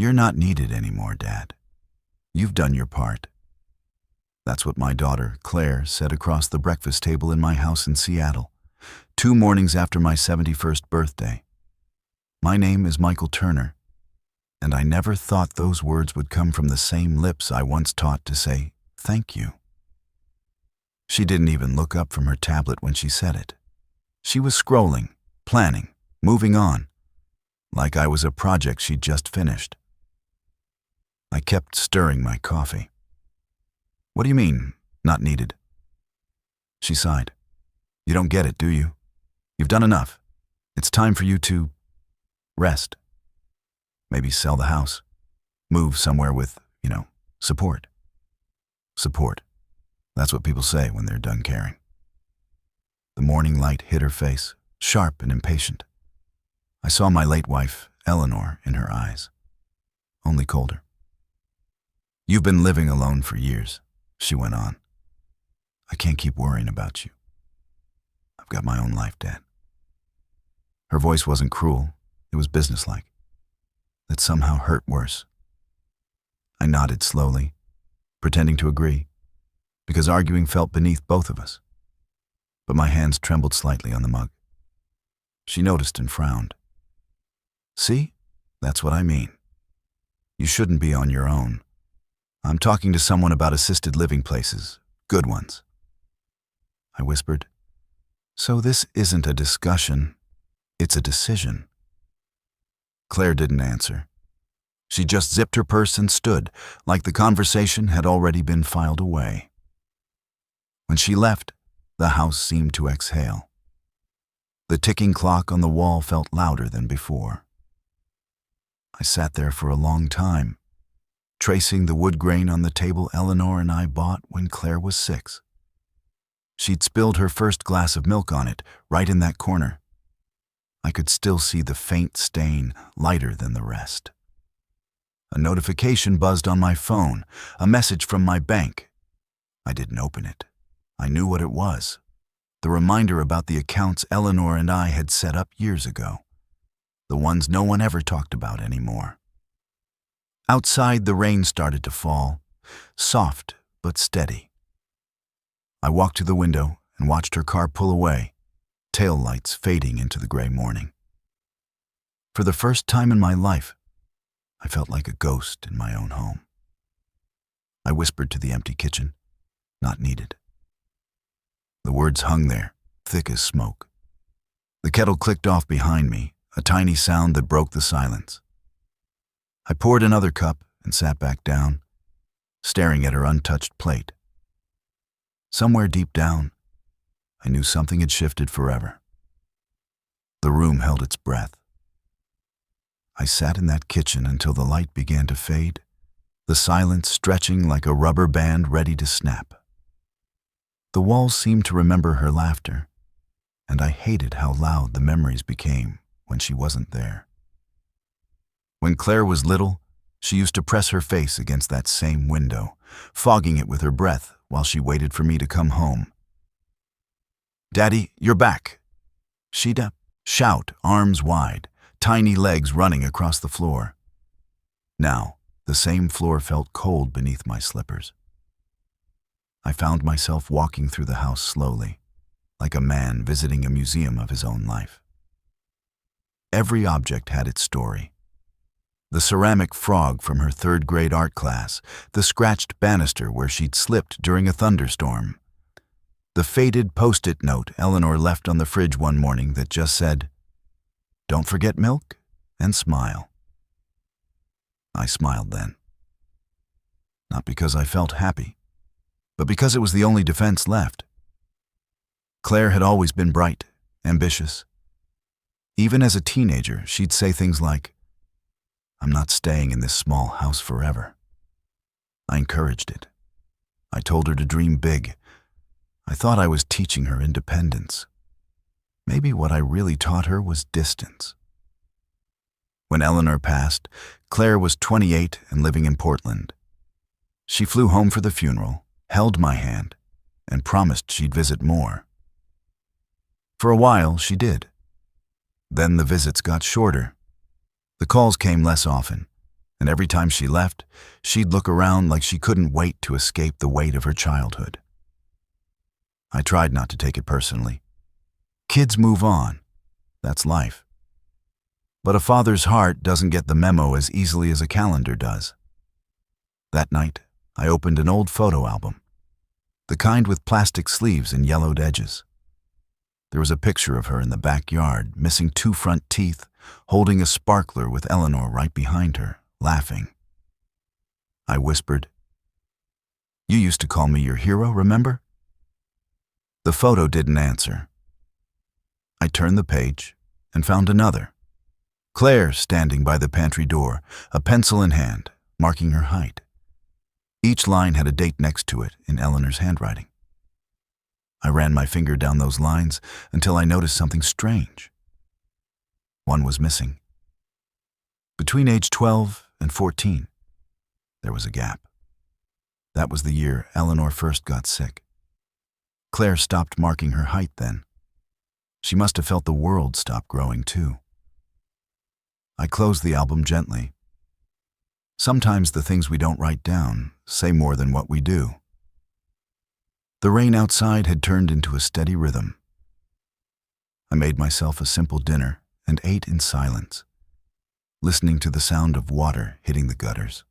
"You're not needed anymore, Dad. You've done your part." That's what my daughter, Claire, said across the breakfast table in my house in Seattle, 2 mornings after my 71st birthday. My name is Michael Turner, and I never thought those words would come from the same lips I once taught to say, "Thank you." She didn't even look up from her tablet when she said it. She was scrolling, planning, moving on, like I was a project she'd just finished. I kept stirring my coffee. "What do you mean, not needed?" She sighed. "You don't get it, do you? You've done enough. It's time for you to rest. Maybe sell the house. Move somewhere with, support." Support. That's what people say when they're done caring. The morning light hit her face, sharp and impatient. I saw my late wife, Eleanor, in her eyes. Only colder. "You've been living alone for years," she went on. "I can't keep worrying about you. I've got my own life, Dad." Her voice wasn't cruel, it was businesslike. It somehow hurt worse. I nodded slowly, pretending to agree, because arguing felt beneath both of us. But my hands trembled slightly on the mug. She noticed and frowned. "See? That's what I mean. You shouldn't be on your own. I'm talking to someone about assisted living places, good ones." I whispered, "So this isn't a discussion, it's a decision." Claire didn't answer. She just zipped her purse and stood, like the conversation had already been filed away. When she left, the house seemed to exhale. The ticking clock on the wall felt louder than before. I sat there for a long time, tracing the wood grain on the table Eleanor and I bought when Claire was 6. She'd spilled her first glass of milk on it, right in that corner. I could still see the faint stain, lighter than the rest. A notification buzzed on my phone, a message from my bank. I didn't open it. I knew what it was. The reminder about the accounts Eleanor and I had set up years ago. The ones no one ever talked about anymore. Outside, the rain started to fall, soft but steady. I walked to the window and watched her car pull away, tail lights fading into the gray morning. For the first time in my life, I felt like a ghost in my own home. I whispered to the empty kitchen, "Not needed." The words hung there, thick as smoke. The kettle clicked off behind me, a tiny sound that broke the silence. I poured another cup and sat back down, staring at her untouched plate. Somewhere deep down, I knew something had shifted forever. The room held its breath. I sat in that kitchen until the light began to fade, the silence stretching like a rubber band ready to snap. The walls seemed to remember her laughter, and I hated how loud the memories became when she wasn't there. When Claire was little, she used to press her face against that same window, fogging it with her breath while she waited for me to come home. "Daddy, you're back!" She'd shout, arms wide, tiny legs running across the floor. Now, the same floor felt cold beneath my slippers. I found myself walking through the house slowly, like a man visiting a museum of his own life. Every object had its story. The ceramic frog from her 3rd grade art class, the scratched banister where she'd slipped during a thunderstorm, the faded Post-it note Eleanor left on the fridge one morning that just said, "Don't forget milk and smile." I smiled then. Not because I felt happy, but because it was the only defense left. Claire had always been bright, ambitious. Even as a teenager, she'd say things like, "I'm not staying in this small house forever." I encouraged it. I told her to dream big. I thought I was teaching her independence. Maybe what I really taught her was distance. When Eleanor passed, Claire was 28 and living in Portland. She flew home for the funeral, held my hand, and promised she'd visit more. For a while, she did. Then the visits got shorter. The calls came less often, and every time she left, she'd look around like she couldn't wait to escape the weight of her childhood. I tried not to take it personally. Kids move on. That's life. But a father's heart doesn't get the memo as easily as a calendar does. That night, I opened an old photo album, the kind with plastic sleeves and yellowed edges. There was a picture of her in the backyard, missing 2 front teeth, holding a sparkler with Eleanor right behind her, laughing. I whispered, "You used to call me your hero, remember?" The photo didn't answer. I turned the page and found another. Claire standing by the pantry door, a pencil in hand, marking her height. Each line had a date next to it in Eleanor's handwriting. I ran my finger down those lines until I noticed something strange. One was missing. Between age 12 and 14, there was a gap. That was the year Eleanor first got sick. Claire stopped marking her height then. She must have felt the world stop growing too. I closed the album gently. Sometimes the things we don't write down say more than what we do. The rain outside had turned into a steady rhythm. I made myself a simple dinner and ate in silence, listening to the sound of water hitting the gutters.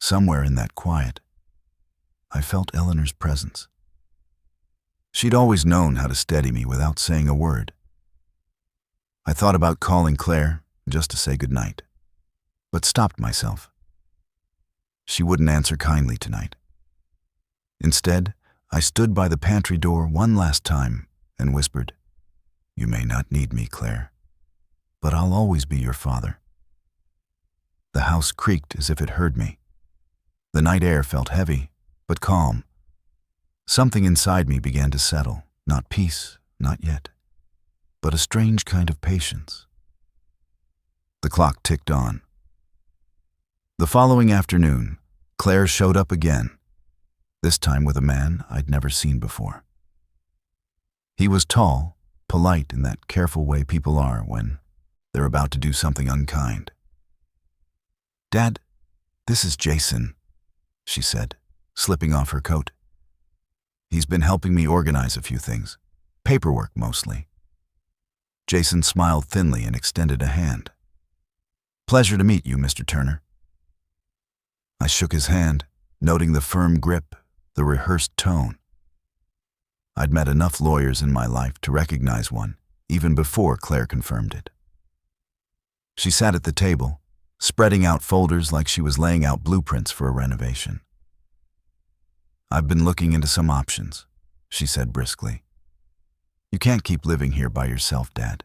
Somewhere in that quiet, I felt Eleanor's presence. She'd always known how to steady me without saying a word. I thought about calling Claire just to say goodnight, but stopped myself. She wouldn't answer kindly tonight. Instead, I stood by the pantry door one last time and whispered, "You may not need me, Claire, but I'll always be your father." The house creaked as if it heard me. The night air felt heavy, but calm. Something inside me began to settle, not peace, not yet, but a strange kind of patience. The clock ticked on. The following afternoon, Claire showed up again, this time with a man I'd never seen before. He was tall, polite in that careful way people are when they're about to do something unkind. "Dad, this is Jason," she said, slipping off her coat. "He's been helping me organize a few things, paperwork mostly." Jason smiled thinly and extended a hand. "Pleasure to meet you, Mr. Turner." I shook his hand, noting the firm grip, the rehearsed tone. I'd met enough lawyers in my life to recognize one, even before Claire confirmed it. She sat at the table, spreading out folders like she was laying out blueprints for a renovation. "I've been looking into some options," she said briskly. "You can't keep living here by yourself, Dad.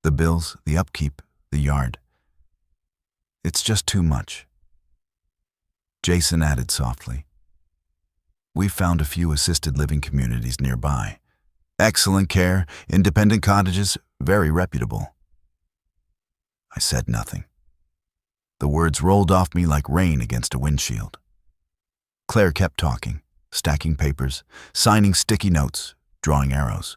The bills, the upkeep, the yard. It's just too much." Jason added softly, "We've found a few assisted living communities nearby. Excellent care, independent cottages, very reputable." I said nothing. The words rolled off me like rain against a windshield. Claire kept talking, stacking papers, signing sticky notes, drawing arrows.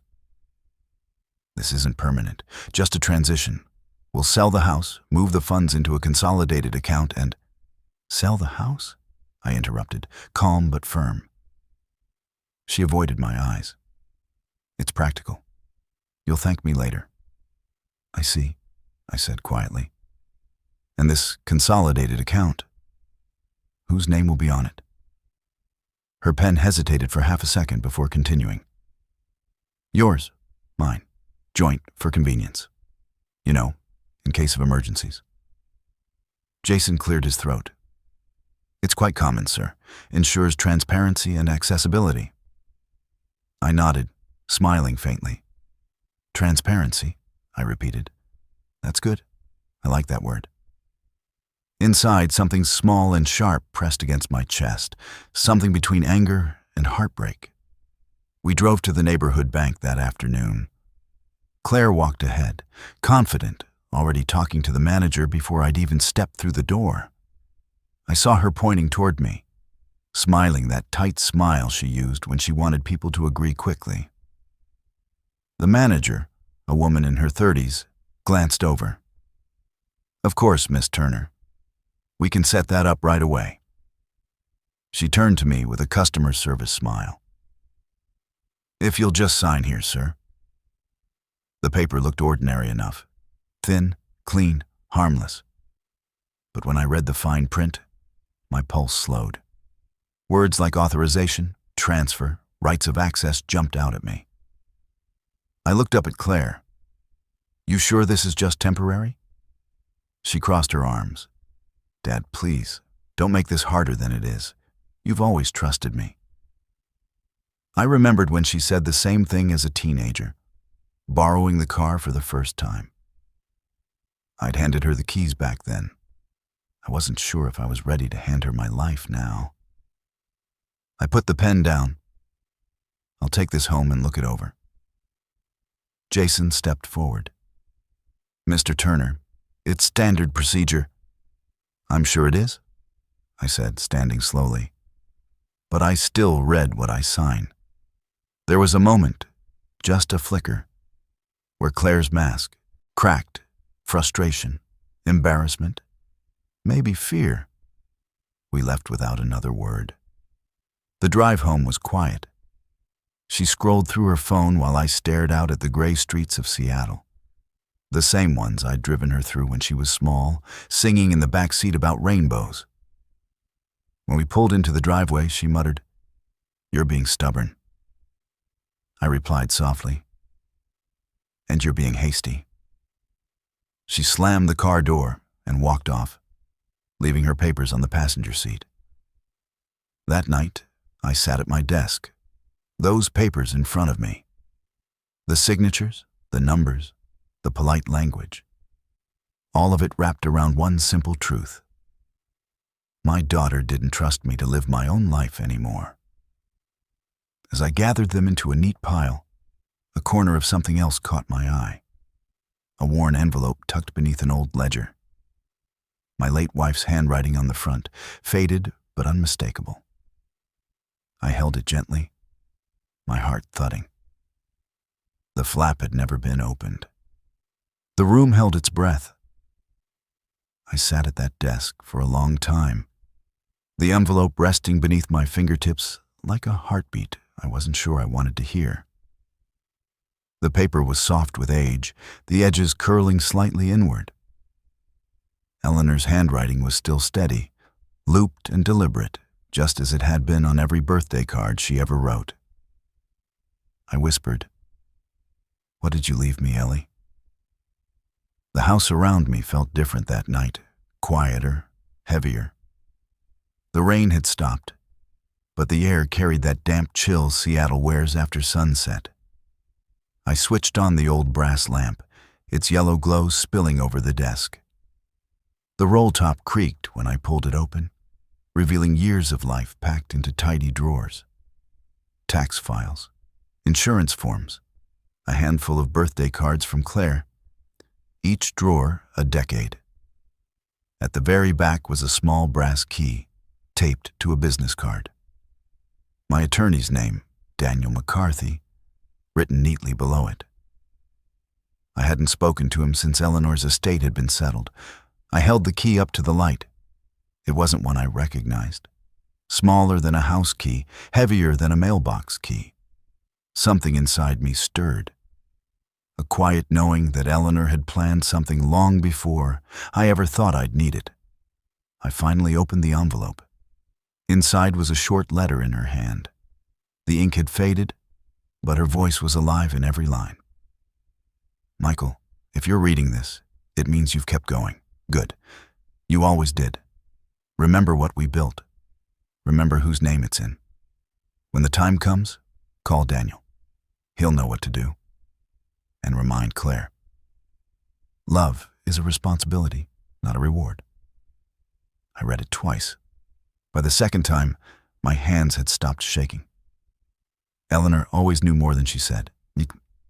"This isn't permanent, just a transition. We'll sell the house, move the funds into a consolidated account, and—" "Sell the house?" I interrupted, calm but firm. She avoided my eyes. "It's practical. You'll thank me later." "I see," I said quietly. "And this consolidated account, whose name will be on it?" Her pen hesitated for half a second before continuing. "Yours, mine, joint for convenience. You know, in case of emergencies." Jason cleared his throat. "It's quite common, sir. Ensures transparency and accessibility." I nodded, smiling faintly. "Transparency," I repeated. "That's good. I like that word." Inside, something small and sharp pressed against my chest, something between anger and heartbreak. We drove to the neighborhood bank that afternoon. Claire walked ahead, confident, already talking to the manager before I'd even stepped through the door. I saw her pointing toward me, smiling that tight smile she used when she wanted people to agree quickly. The manager, a woman in her 30s, glanced over. "Of course, Miss Turner. We can set that up right away. She turned to me with a customer service smile. If you'll just sign here, sir. The paper looked ordinary enough. Thin, clean, harmless. But when I read the fine print, my pulse slowed. Words like authorization, transfer, rights of access jumped out at me. I looked up at Claire. You sure this is just temporary? She crossed her arms. Dad, please, don't make this harder than it is. You've always trusted me. I remembered when she said the same thing as a teenager, borrowing the car for the first time. I'd handed her the keys back then. I wasn't sure if I was ready to hand her my life now. I put the pen down. I'll take this home and look it over. Jason stepped forward. Mr. Turner, it's standard procedure. I'm sure it is, I said, standing slowly. But I still read what I signed. There was a moment, just a flicker, where Claire's mask cracked, frustration, embarrassment, maybe fear. We left without another word. The drive home was quiet. She scrolled through her phone while I stared out at the gray streets of Seattle. The same ones I'd driven her through when she was small, singing in the back seat about rainbows. When we pulled into the driveway, she muttered, "You're being stubborn." I replied softly, "And you're being hasty." She slammed the car door and walked off, leaving her papers on the passenger seat. That night, I sat at my desk, those papers in front of me. The signatures, the numbers, the polite language. All of it wrapped around one simple truth. My daughter didn't trust me to live my own life anymore. As I gathered them into a neat pile, a corner of something else caught my eye. A worn envelope tucked beneath an old ledger. My late wife's handwriting on the front, faded but unmistakable. I held it gently, my heart thudding. The flap had never been opened. The room held its breath. I sat at that desk for a long time, the envelope resting beneath my fingertips like a heartbeat I wasn't sure I wanted to hear. The paper was soft with age, the edges curling slightly inward. Eleanor's handwriting was still steady, looped and deliberate, just as it had been on every birthday card she ever wrote. I whispered, "What did you leave me, Ellie?" The house around me felt different that night, quieter, heavier. The rain had stopped, but the air carried that damp chill Seattle wears after sunset. I switched on the old brass lamp, its yellow glow spilling over the desk. The roll top creaked when I pulled it open, revealing years of life packed into tidy drawers. Tax files, insurance forms, a handful of birthday cards from Claire. Each drawer a decade. At the very back was a small brass key, taped to a business card. My attorney's name, Daniel McCarthy, written neatly below it. I hadn't spoken to him since Eleanor's estate had been settled. I held the key up to the light. It wasn't one I recognized. Smaller than a house key, heavier than a mailbox key. Something inside me stirred. A quiet knowing that Eleanor had planned something long before I ever thought I'd need it. I finally opened the envelope. Inside was a short letter in her hand. The ink had faded, but her voice was alive in every line. "Michael, if you're reading this, it means you've kept going. Good. You always did. Remember what we built. Remember whose name it's in. When the time comes, call Daniel. He'll know what to do. And remind Claire. Love is a responsibility, not a reward." I read it twice. By the second time, my hands had stopped shaking. Eleanor always knew more than she said.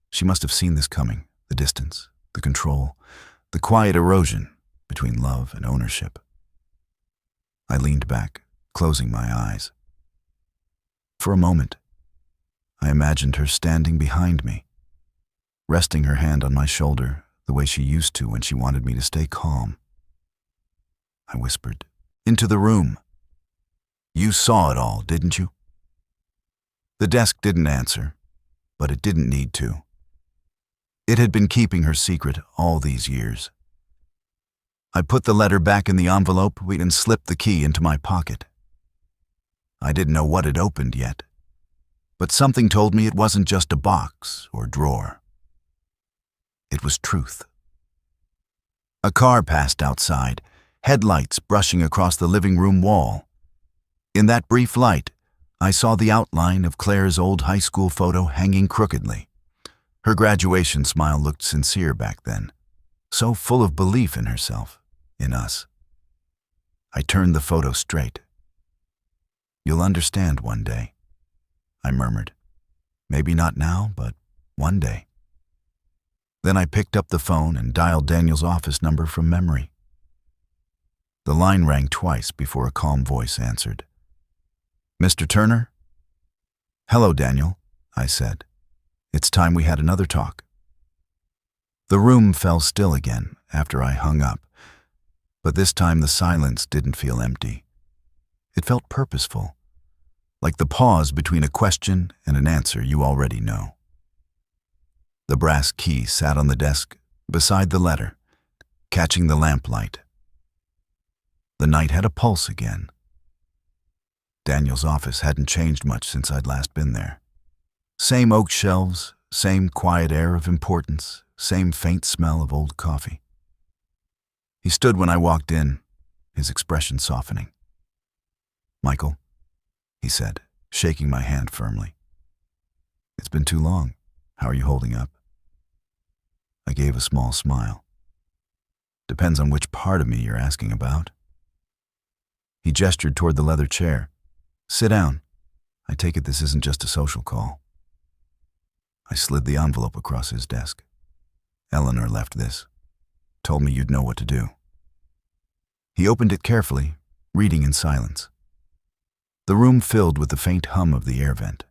She must have seen this coming, the distance, the control, the quiet erosion between love and ownership. I leaned back, closing my eyes. For a moment, I imagined her standing behind me, resting her hand on my shoulder the way she used to when she wanted me to stay calm. I whispered, into the room. You saw it all, didn't you? The desk didn't answer, but it didn't need to. It had been keeping her secret all these years. I put the letter back in the envelope and slipped the key into my pocket. I didn't know what had opened yet, but something told me it wasn't just a box or drawer. It was truth. A car passed outside, headlights brushing across the living room wall. In that brief light, I saw the outline of Claire's old high school photo hanging crookedly. Her graduation smile looked sincere back then, so full of belief in herself, in us. I turned the photo straight. "You'll understand one day," I murmured. "Maybe not now, but one day." Then I picked up the phone and dialed Daniel's office number from memory. The line rang twice before a calm voice answered. "Mr. Turner?" "Hello, Daniel," I said. "It's time we had another talk." The room fell still again after I hung up, but this time the silence didn't feel empty. It felt purposeful, like the pause between a question and an answer you already know. The brass key sat on the desk beside the letter, catching the lamplight. The night had a pulse again. Daniel's office hadn't changed much since I'd last been there. Same oak shelves, same quiet air of importance, same faint smell of old coffee. He stood when I walked in, his expression softening. "Michael," he said, shaking my hand firmly. "It's been too long. How are you holding up?" I gave a small smile. "Depends on which part of me you're asking about." He gestured toward the leather chair. "Sit down. I take it this isn't just a social call." I slid the envelope across his desk. "Eleanor left this. Told me you'd know what to do." He opened it carefully, reading in silence. The room filled with the faint hum of the air vent.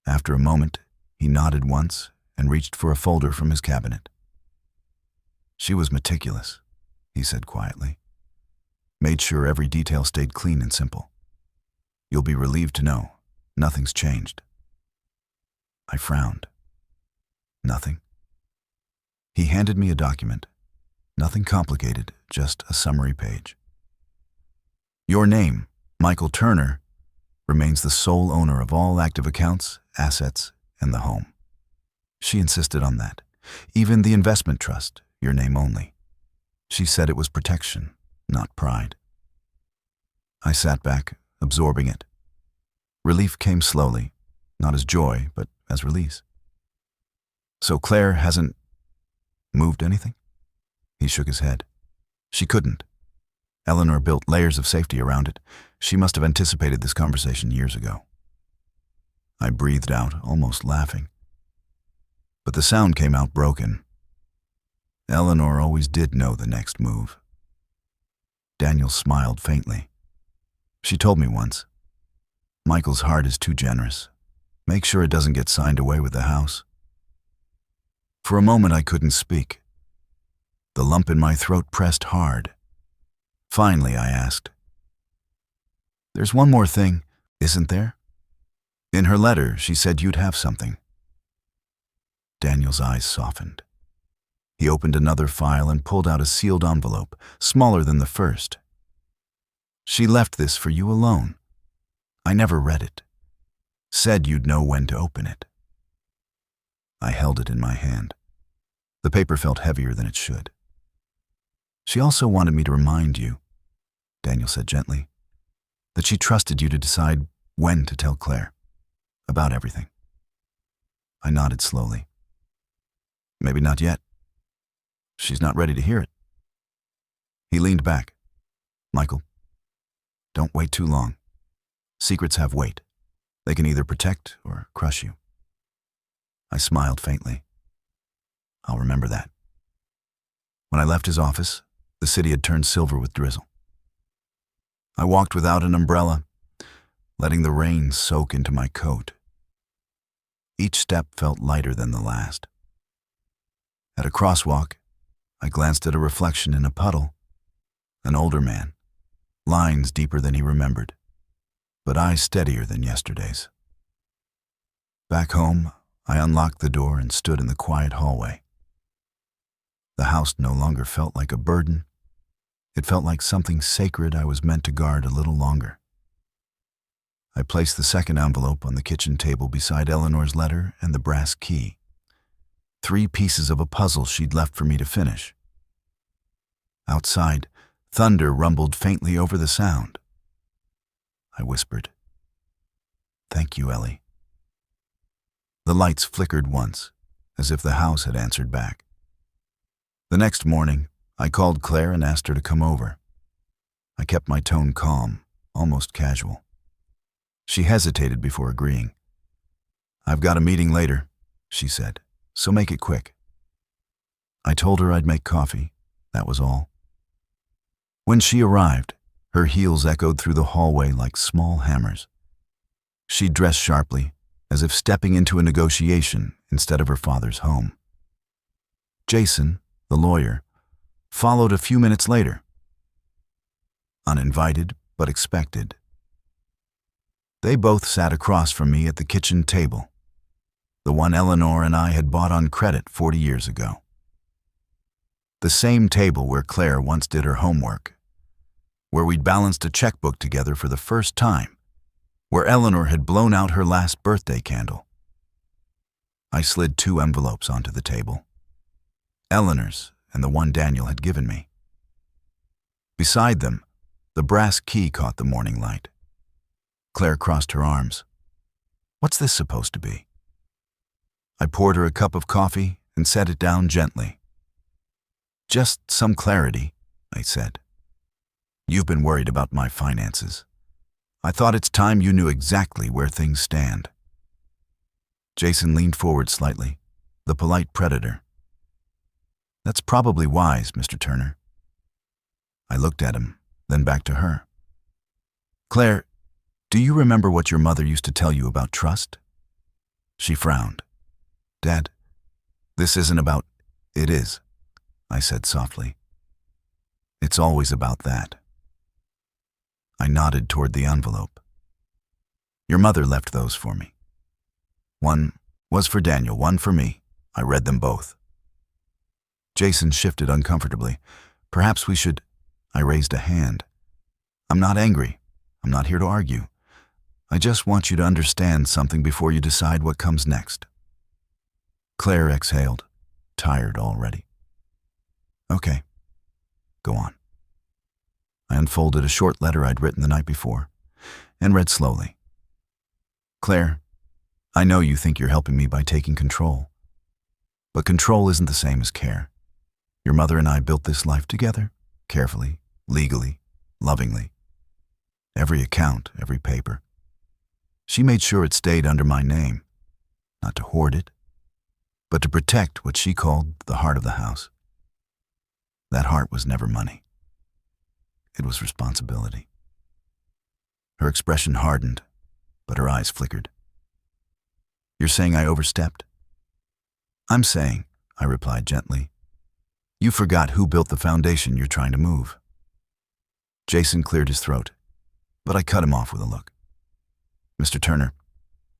After a moment, he nodded once and reached for a folder from his cabinet. "She was meticulous," he said quietly. "Made sure every detail stayed clean and simple. You'll be relieved to know nothing's changed." I frowned. "Nothing?" He handed me a document. Nothing complicated, just a summary page. "Your name, Michael Turner, remains the sole owner of all active accounts, assets, and the home." She insisted on that. Even the investment trust, your name only. She said it was protection, not pride. I sat back, absorbing it. Relief came slowly, not as joy, but as release. "So Claire hasn't moved anything?" He shook his head. "She couldn't. Eleanor built layers of safety around it. She must have anticipated this conversation years ago." I breathed out, almost laughing. But the sound came out broken. Eleanor always did know the next move. Daniel smiled faintly. "She told me once, Michael's heart is too generous. Make sure it doesn't get signed away with the house." For a moment I couldn't speak. The lump in my throat pressed hard. Finally, I asked, "There's one more thing, isn't there? In her letter, she said you'd have something." Daniel's eyes softened. He opened another file and pulled out a sealed envelope, smaller than the first. "She left this for you alone. I never read it. Said you'd know when to open it." I held it in my hand. The paper felt heavier than it should. "She also wanted me to remind you," Daniel said gently, "that she trusted you to decide when to tell Claire about everything." I nodded slowly. "Maybe not yet. She's not ready to hear it." He leaned back. "Michael, don't wait too long. Secrets have weight. They can either protect or crush you." I smiled faintly. "I'll remember that." When I left his office, the city had turned silver with drizzle. I walked without an umbrella, letting the rain soak into my coat. Each step felt lighter than the last. At a crosswalk, I glanced at a reflection in a puddle, an older man, lines deeper than he remembered, but eyes steadier than yesterday's. Back home, I unlocked the door and stood in the quiet hallway. The house no longer felt like a burden. It felt like something sacred I was meant to guard a little longer. I placed the second envelope on the kitchen table beside Eleanor's letter and the brass key. 3 pieces of a puzzle she'd left for me to finish. Outside, thunder rumbled faintly over the sound. I whispered, "Thank you, Ellie." The lights flickered once, as if the house had answered back. The next morning, I called Claire and asked her to come over. I kept my tone calm, almost casual. She hesitated before agreeing. "I've got a meeting later," she said, "so make it quick." I told her I'd make coffee. That was all. When she arrived, her heels echoed through the hallway like small hammers. She dressed sharply, as if stepping into a negotiation instead of her father's home. Jason, the lawyer, followed a few minutes later. Uninvited, but expected. They both sat across from me at the kitchen table, the one Eleanor and I had bought on credit 40 years ago. The same table where Claire once did her homework, where we'd balanced a checkbook together for the first time, where Eleanor had blown out her last birthday candle. I slid 2 envelopes onto the table, Eleanor's and the one Daniel had given me. Beside them, the brass key caught the morning light. Claire crossed her arms. "What's this supposed to be?" I poured her a cup of coffee and set it down gently. "Just some clarity," I said. "You've been worried about my finances. I thought it's time you knew exactly where things stand." Jason leaned forward slightly, the polite predator. "That's probably wise, Mr. Turner." I looked at him, then back to her. "Claire, do you remember what your mother used to tell you about trust?" She frowned. "Dad, this isn't about..." "It is," I said softly. "It's always about that." I nodded toward the envelope. "Your mother left those for me. One was for Daniel, one for me. I read them both." Jason shifted uncomfortably. "Perhaps we should..." I raised a hand. "I'm not angry. I'm not here to argue. I just want you to understand something before you decide what comes next." Claire exhaled, tired already. "Okay, go on." I unfolded a short letter I'd written the night before and read slowly. "Claire, I know you think you're helping me by taking control, but control isn't the same as care. Your mother and I built this life together, carefully, legally, lovingly. Every account, every paper. She made sure it stayed under my name, not to hoard it, but to protect what she called the heart of the house. That heart was never money. It was responsibility." Her expression hardened, but her eyes flickered. "You're saying I overstepped?" "I'm saying," I replied gently, "you forgot who built the foundation you're trying to move." Jason cleared his throat, but I cut him off with a look. "Mr. Turner,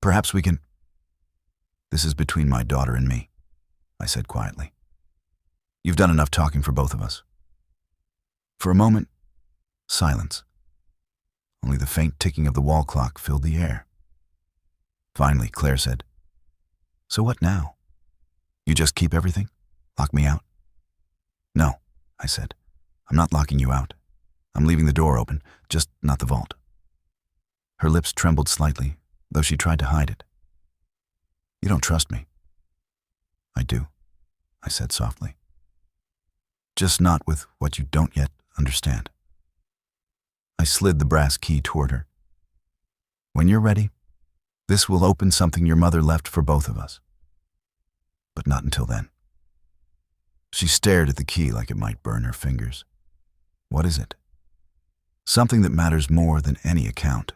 perhaps we can..." "This is between my daughter and me," I said quietly. "You've done enough talking for both of us." For a moment, silence. Only the faint ticking of the wall clock filled the air. Finally, Claire said, "So what now? You just keep everything? Lock me out?" "No," I said. "I'm not locking you out. I'm leaving the door open, just not the vault." Her lips trembled slightly, though she tried to hide it. "You don't trust me." "I do," I said softly. "Just not with what you don't yet understand." I slid the brass key toward her. "When you're ready, this will open something your mother left for both of us. But not until then." She stared at the key like it might burn her fingers. "What is it?" "Something that matters more than any account."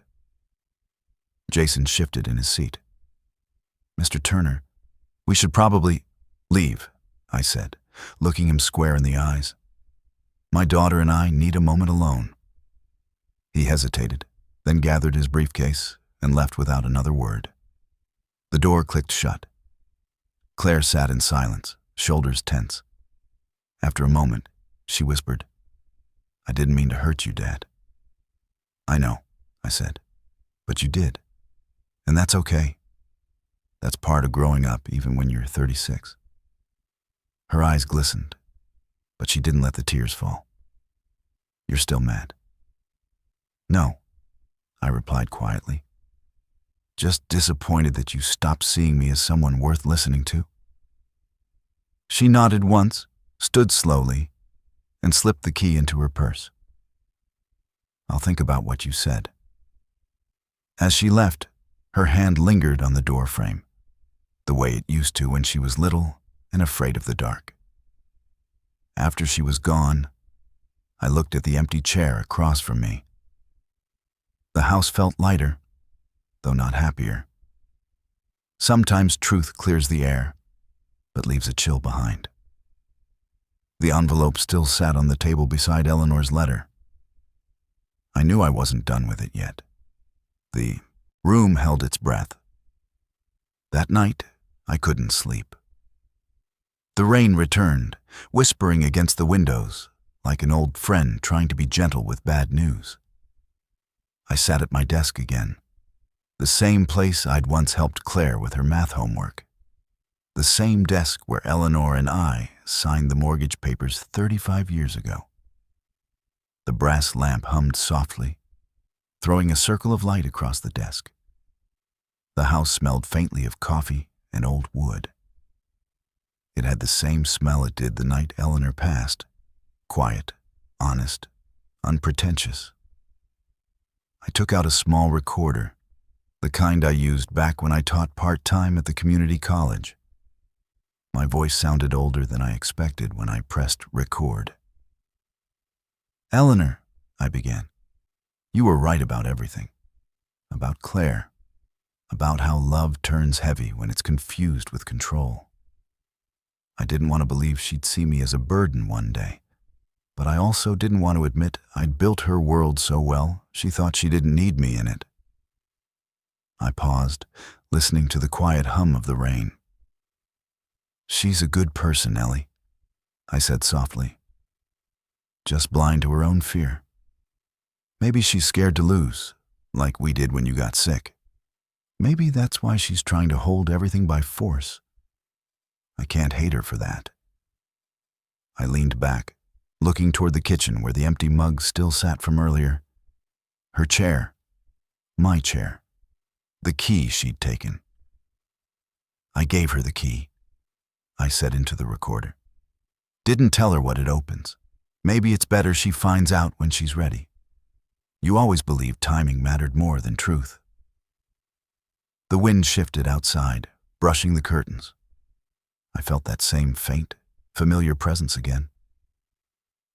Jason shifted in his seat. "Mr. Turner, we should probably..." "Leave," I said, looking him square in the eyes. "My daughter and I need a moment alone." He hesitated, then gathered his briefcase and left without another word. The door clicked shut. Claire sat in silence, shoulders tense. After a moment, she whispered, "I didn't mean to hurt you, Dad." "I know," I said, "but you did. And that's okay. That's part of growing up even when you're 36. Her eyes glistened, but she didn't let the tears fall. "You're still mad?" "No," I replied quietly. "Just disappointed that you stopped seeing me as someone worth listening to." She nodded once, stood slowly, and slipped the key into her purse. "I'll think about what you said." As she left, her hand lingered on the door frame, the way it used to when she was little and afraid of the dark. After she was gone, I looked at the empty chair across from me. The house felt lighter, though not happier. Sometimes truth clears the air, but leaves a chill behind. The envelope still sat on the table beside Eleanor's letter. I knew I wasn't done with it yet. The room held its breath. That night, I couldn't sleep. The rain returned, whispering against the windows, like an old friend trying to be gentle with bad news. I sat at my desk again, the same place I'd once helped Claire with her math homework, the same desk where Eleanor and I signed the mortgage papers 35 years ago. The brass lamp hummed softly, throwing a circle of light across the desk. The house smelled faintly of coffee and old wood. It had the same smell it did the night Eleanor passed, quiet, honest, unpretentious. I took out a small recorder, the kind I used back when I taught part-time at the community college. My voice sounded older than I expected when I pressed record. "Eleanor," I began, "you were right about everything. About Claire. About how love turns heavy when it's confused with control. I didn't want to believe she'd see me as a burden one day, but I also didn't want to admit I'd built her world so well she thought she didn't need me in it." I paused, listening to the quiet hum of the rain. "She's a good person, Ellie," I said softly. "Just blind to her own fear. Maybe she's scared to lose, like we did when you got sick. Maybe that's why she's trying to hold everything by force. I can't hate her for that." I leaned back, looking toward the kitchen where the empty mug still sat from earlier. Her chair. My chair. The key she'd taken. "I gave her the key," I said into the recorder. "Didn't tell her what it opens. Maybe it's better she finds out when she's ready. You always believed timing mattered more than truth." The wind shifted outside, brushing the curtains. I felt that same faint, familiar presence again.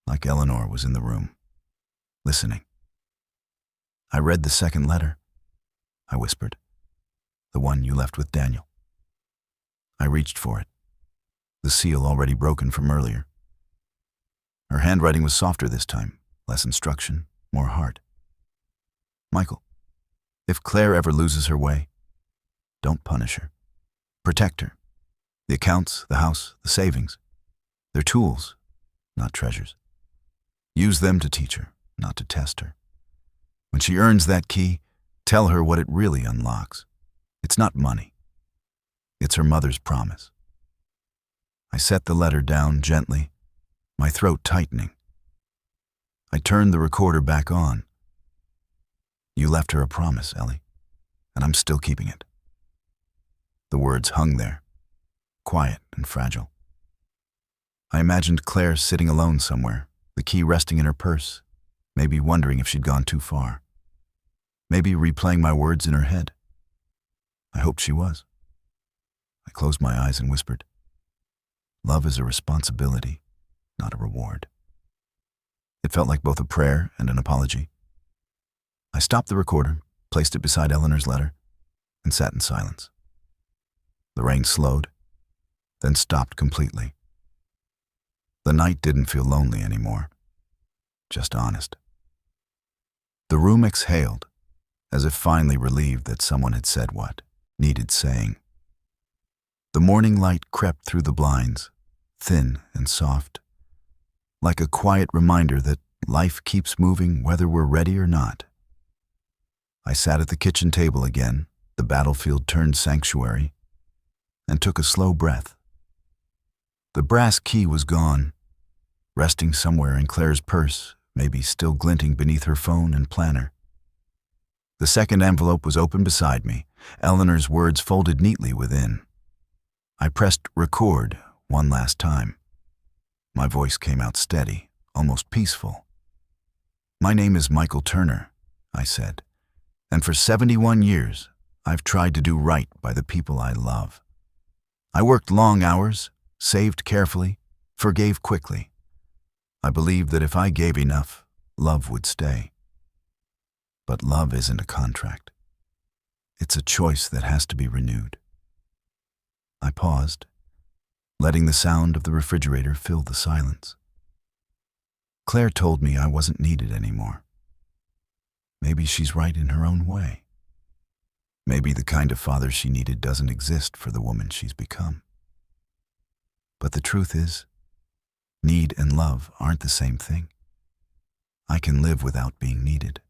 Like Eleanor was in the room, listening. "I read the second letter," I whispered. "The one you left with Daniel." I reached for it, the seal already broken from earlier. Her handwriting was softer this time, less instruction, more heart. "Michael, if Claire ever loses her way, don't punish her. Protect her. The accounts, the house, the savings. They're tools, not treasures. Use them to teach her, not to test her. When she earns that key, tell her what it really unlocks. It's not money. It's her mother's promise." I set the letter down gently, my throat tightening. I turned the recorder back on. "You left her a promise, Ellie, and I'm still keeping it." The words hung there, quiet and fragile. I imagined Claire sitting alone somewhere, the key resting in her purse, maybe wondering if she'd gone too far. Maybe replaying my words in her head. I hoped she was. I closed my eyes and whispered, "Love is a responsibility, not a reward." It felt like both a prayer and an apology. I stopped the recorder, placed it beside Eleanor's letter, and sat in silence. The rain slowed, then stopped completely. The night didn't feel lonely anymore, just honest. The room room exhaled, as if finally relieved that someone had said what needed saying. The morning light crept through the blinds, thin and soft, like a quiet reminder that life keeps moving whether we're ready or not. I sat at the kitchen table again, the battlefield turned sanctuary, and took a slow breath. The brass key was gone, resting somewhere in Claire's purse, maybe still glinting beneath her phone and planner. The second envelope was open beside me, Eleanor's words folded neatly within. I pressed record one last time. My voice came out steady, almost peaceful. "My name is Michael Turner," I said, "and for 71 years, I've tried to do right by the people I love. I worked long hours, saved carefully, forgave quickly. I believed that if I gave enough, love would stay. But love isn't a contract. It's a choice that has to be renewed." I paused, letting the sound of the refrigerator fill the silence. Claire told me I wasn't needed anymore. Maybe she's right in her own way. Maybe the kind of father she needed doesn't exist for the woman she's become. But the truth is, need and love aren't the same thing. I can live without being needed.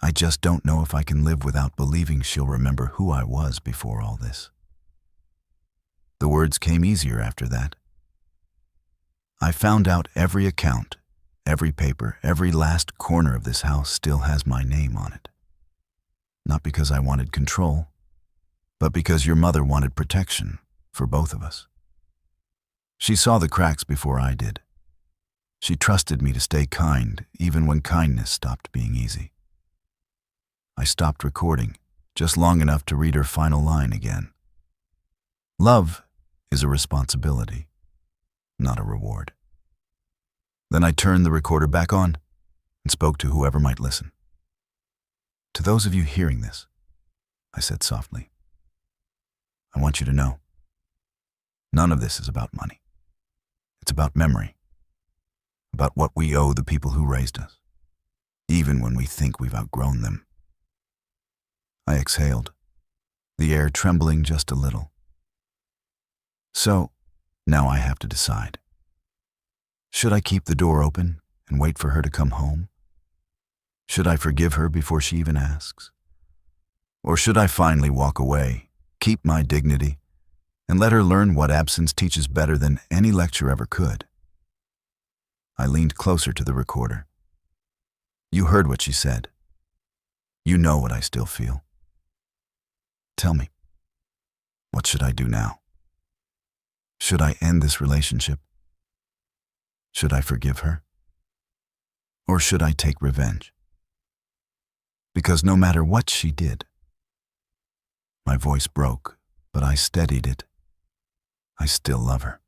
I just don't know if I can live without believing she'll remember who I was before all this. The words came easier after that. I found out every account, every paper, every last corner of this house still has my name on it. Not because I wanted control, but because your mother wanted protection for both of us. She saw the cracks before I did. She trusted me to stay kind, even when kindness stopped being easy. I stopped recording, just long enough to read her final line again. "Love is a responsibility, not a reward." Then I turned the recorder back on and spoke to whoever might listen. "To those of you hearing this," I said softly, "I want you to know, none of this is about money. It's about memory, about what we owe the people who raised us, even when we think we've outgrown them." I exhaled, the air trembling just a little. So, now I have to decide. Should I keep the door open and wait for her to come home? Should I forgive her before she even asks? Or should I finally walk away, keep my dignity, and let her learn what absence teaches better than any lecture ever could? I leaned closer to the recorder. "You heard what she said. You know what I still feel. Tell me, what should I do now? Should I end this relationship? Should I forgive her? Or should I take revenge? Because no matter what she did," my voice broke, but I steadied it, "I still love her."